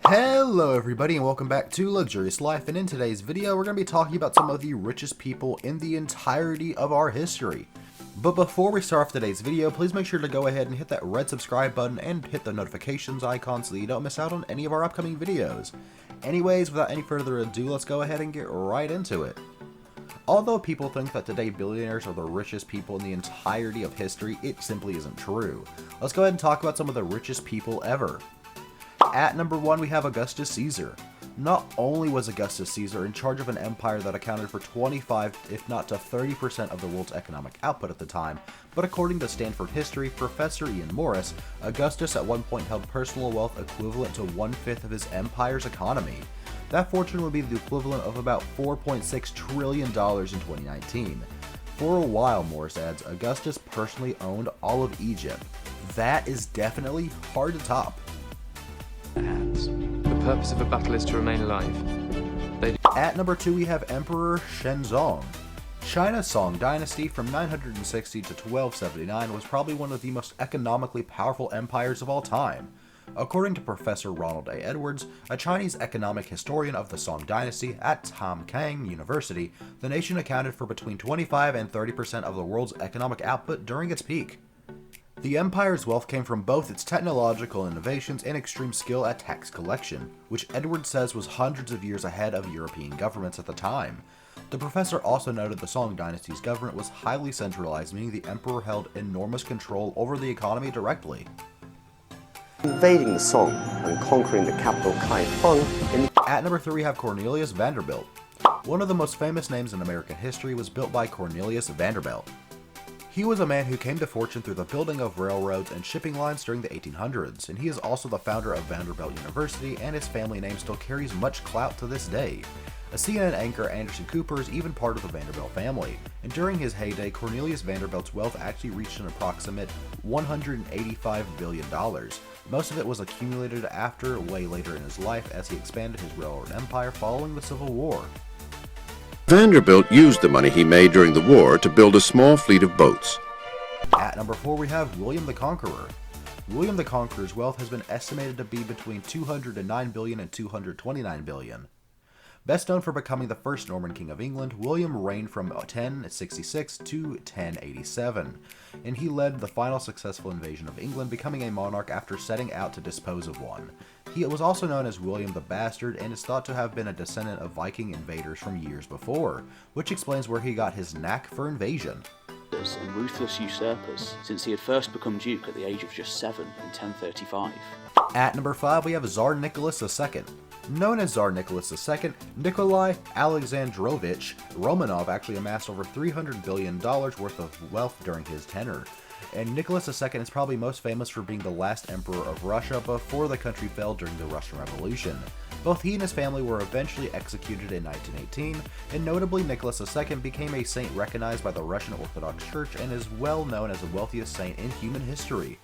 Hello everybody and welcome back to Luxurious Life, and in today's video we're going to be talking about some of the richest people in the entirety of our history. But before we start off today's video, please make sure to go ahead and hit that red subscribe button and hit the notifications icon so that you don't miss out on any of our upcoming videos. Anyways, without any further ado, let's go ahead and get right into it. Although people think that today billionaires are the richest people in the entirety of history, it simply isn't true. Let's go ahead and talk about some of the richest people ever. At number 1, we have Augustus Caesar. Not only was Augustus Caesar in charge of an empire that accounted for 25, if not to 30% of the world's economic output at the time, but according to Stanford history professor Ian Morris, Augustus at one point held personal wealth equivalent to 1/5 of his empire's economy. That fortune would be the equivalent of about $4.6 trillion in 2019. For a while, Morris adds, Augustus personally owned all of Egypt. That is definitely hard to top. The purpose of a battle is to remain alive. At number 2, we have Emperor Shenzong. China's Song dynasty from 960 to 1279 was probably one of the most economically powerful empires of all time. According to Professor Ronald A. Edwards, a Chinese economic historian of the Song dynasty at Tamkang University, the nation accounted for between 25 and 30% of the world's economic output during its peak. The empire's wealth came from both its technological innovations and extreme skill at tax collection, which Edwards says was hundreds of years ahead of European governments at the time. The professor also noted the Song dynasty's government was highly centralized, meaning the emperor held enormous control over the economy directly. Invading the Song and conquering the capital Kaifeng. At number 3, we have Cornelius Vanderbilt. One of the most famous names in American history was built by Cornelius Vanderbilt. He was a man who came to fortune through the building of railroads and shipping lines during the 1800s, and he is also the founder of Vanderbilt University, and his family name still carries much clout to this day. A CNN anchor, Anderson Cooper, is even part of the Vanderbilt family, and during his heyday, Cornelius Vanderbilt's wealth actually reached an approximate $185 billion. Most of it was accumulated after, way later in his life, as he expanded his railroad empire following the Civil War. Vanderbilt used the money he made during the war to build a small fleet of boats. At number 4, we have William the Conqueror. William the Conqueror's wealth has been estimated to be between $209 billion and $229 billion. Best known for becoming the first Norman king of England, William reigned from 1066 to 1087, and he led the final successful invasion of England, becoming a monarch after setting out to dispose of one. He was also known as William the Bastard and is thought to have been a descendant of Viking invaders from years before, which explains where he got his knack for invasion. And ruthless usurpers, since he had first become duke at the age of just 7 in 1035. At number 5, we have Tsar Nicholas II. Known as Tsar Nicholas II, Nikolai Alexandrovich Romanov actually amassed over $300 billion worth of wealth during his tenure. And Nicholas II is probably most famous for being the last emperor of Russia before the country fell during the Russian Revolution. Both he and his family were eventually executed in 1918, and notably Nicholas II became a saint recognized by the Russian Orthodox Church and is well known as the wealthiest saint in human history.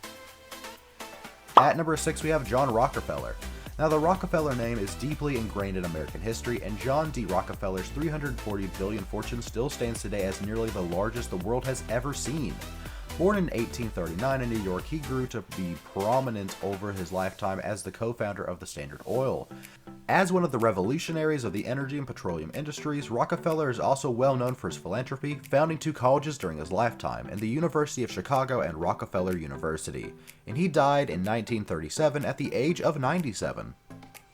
At number 6, we have John Rockefeller. Now, the Rockefeller name is deeply ingrained in American history, and John D. Rockefeller's $340 billion fortune still stands today as nearly the largest the world has ever seen. Born in 1839 in New York, he grew to be prominent over his lifetime as the co-founder of the Standard Oil. As one of the revolutionaries of the energy and petroleum industries, Rockefeller is also well known for his philanthropy, founding 2 colleges during his lifetime, and the University of Chicago and Rockefeller University. And he died in 1937 at the age of 97.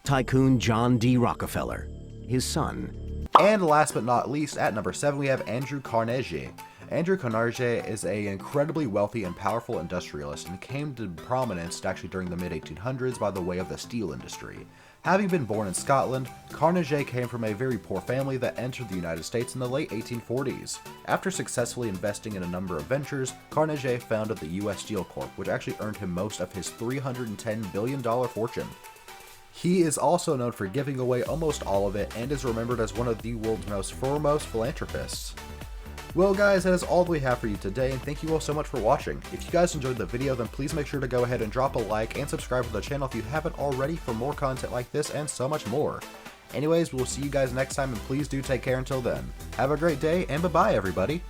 Tycoon John D. Rockefeller, his son. And last but not least, at number 7, we have Andrew Carnegie. Andrew Carnegie is an incredibly wealthy and powerful industrialist and came to prominence actually during the mid-1800s by the way of the steel industry. Having been born in Scotland, Carnegie came from a very poor family that entered the United States in the late 1840s. After successfully investing in a number of ventures, Carnegie founded the U.S. Steel Corp, which actually earned him most of his $310 billion fortune. He is also known for giving away almost all of it and is remembered as one of the world's most foremost philanthropists. Well guys, that is all we have for you today, and thank you all so much for watching. If you guys enjoyed the video, then please make sure to go ahead and drop a like and subscribe to the channel if you haven't already for more content like this and so much more. Anyways, we'll see you guys next time, and please do take care until then. Have a great day, and bye-bye everybody!